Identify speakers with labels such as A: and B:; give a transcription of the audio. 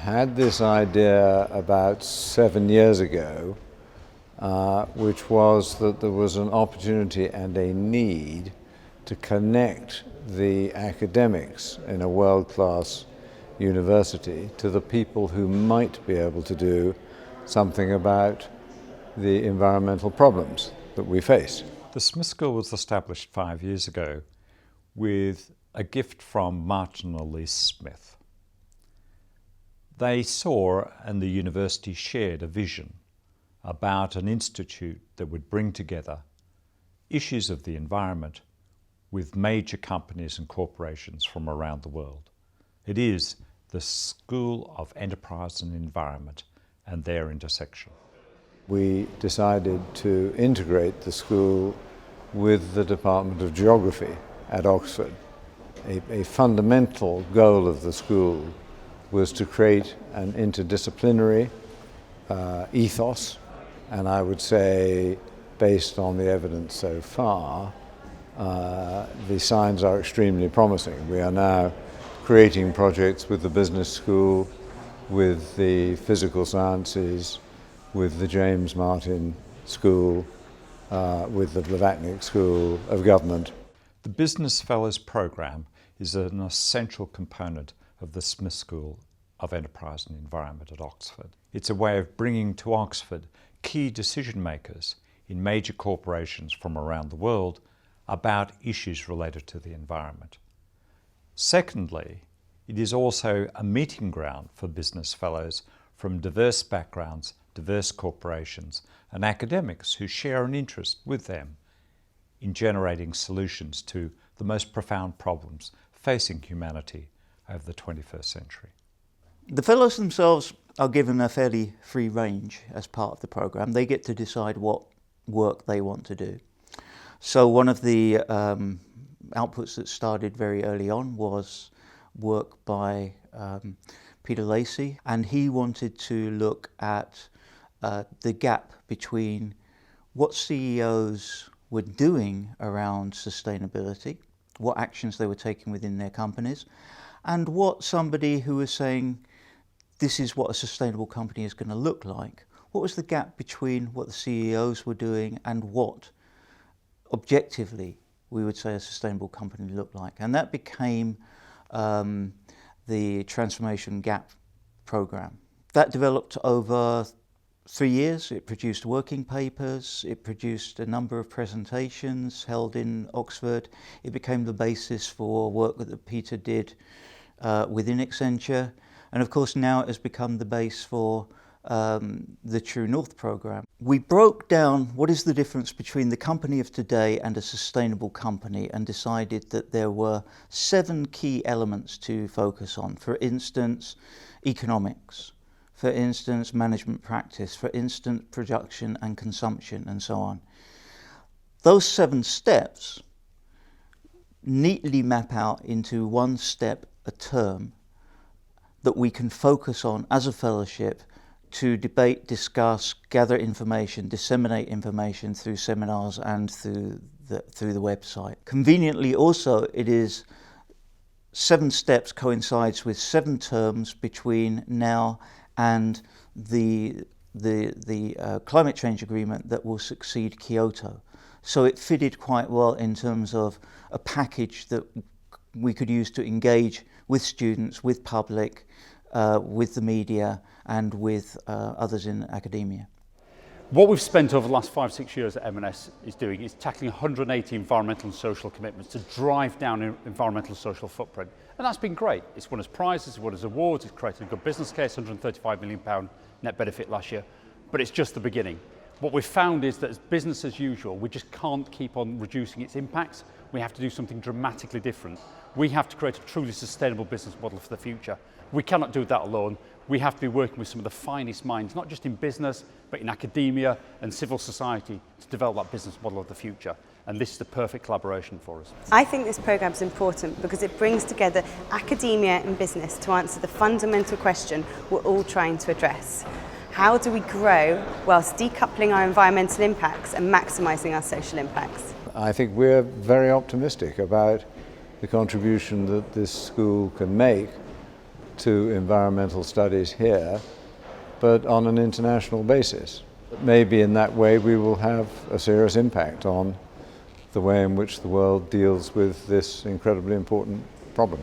A: had this idea about 7 years ago, which was that there was an opportunity and a need to connect the academics in a world-class university to the people who might be able to do something about the environmental problems that we face.
B: The Smith School was established 5 years ago with a gift from Martin and Elise Smith. They saw, and the university shared, a vision about an institute that would bring together issues of the environment with major companies and corporations from around the world. It is the School of Enterprise and Environment and their intersection.
A: We decided to integrate the school with the Department of Geography at Oxford. A fundamental goal of the school was to create an interdisciplinary ethos, and I would say, based on the evidence so far, the signs are extremely promising. We are now creating projects with the business school, with the physical sciences, with the James Martin School, with the Blavatnik School of Government.
B: The Business Fellows Program is an essential component of the Smith School of Enterprise and Environment at Oxford. It's a way of bringing to Oxford key decision makers in major corporations from around the world about issues related to the environment. Secondly, it is also a meeting ground for business fellows from diverse backgrounds, diverse corporations, and academics who share an interest with them in generating solutions to the most profound problems facing humanity over the 21st century.
C: The fellows themselves are given a fairly free range as part of the programme. They get to decide what work they want to do. So one of the outputs that started very early on was work by Peter Lacey, and he wanted to look at the gap between what CEOs were doing around sustainability, what actions they were taking within their companies, and what somebody who was saying, this is what a sustainable company is going to look like. What was the gap between what the CEOs were doing and what, objectively, we would say a sustainable company looked like? And that became the Transformation Gap program. That developed over 3 years. It produced working papers, it produced a number of presentations held in Oxford. It became the basis for work that Peter did within Accenture. And of course now it has become the base for the True North program. We broke down what is the difference between the company of today and a sustainable company, and decided that there were 7 key elements to focus on. For instance, economics. For instance, management practice. For instance, production and consumption, and so on. Those 7 steps neatly map out into 1 step a term that we can focus on as a fellowship to debate, discuss, gather information, disseminate information through seminars and through the website. Conveniently also, it is 7 steps coincides with 7 terms between now and the climate change agreement that will succeed Kyoto. So it fitted quite well in terms of a package that we could use to engage with students, with public, with the media, and with others in academia.
D: What we've spent over the last 5-6 years at M&S is tackling 180 environmental and social commitments to drive down environmental and social footprint. And that's been great. It's won us prizes, it's won us awards, it's created a good business case, £135 million net benefit last year. But it's just the beginning. What we've found is that as business as usual, we just can't keep on reducing its impacts. We have to do something dramatically different. We have to create a truly sustainable business model for the future. We cannot do that alone. We have to be working with some of the finest minds, not just in business, but in academia and civil society, to develop that business model of the future. And this is the perfect collaboration for us.
E: I think this programme is important because it brings together academia and business to answer the fundamental question we're all trying to address. How do we grow whilst decoupling our environmental impacts and maximising our social impacts?
A: I think we're very optimistic about the contribution that this school can make to environmental studies here, but on an international basis. Maybe in that way we will have a serious impact on the way in which the world deals with this incredibly important problem.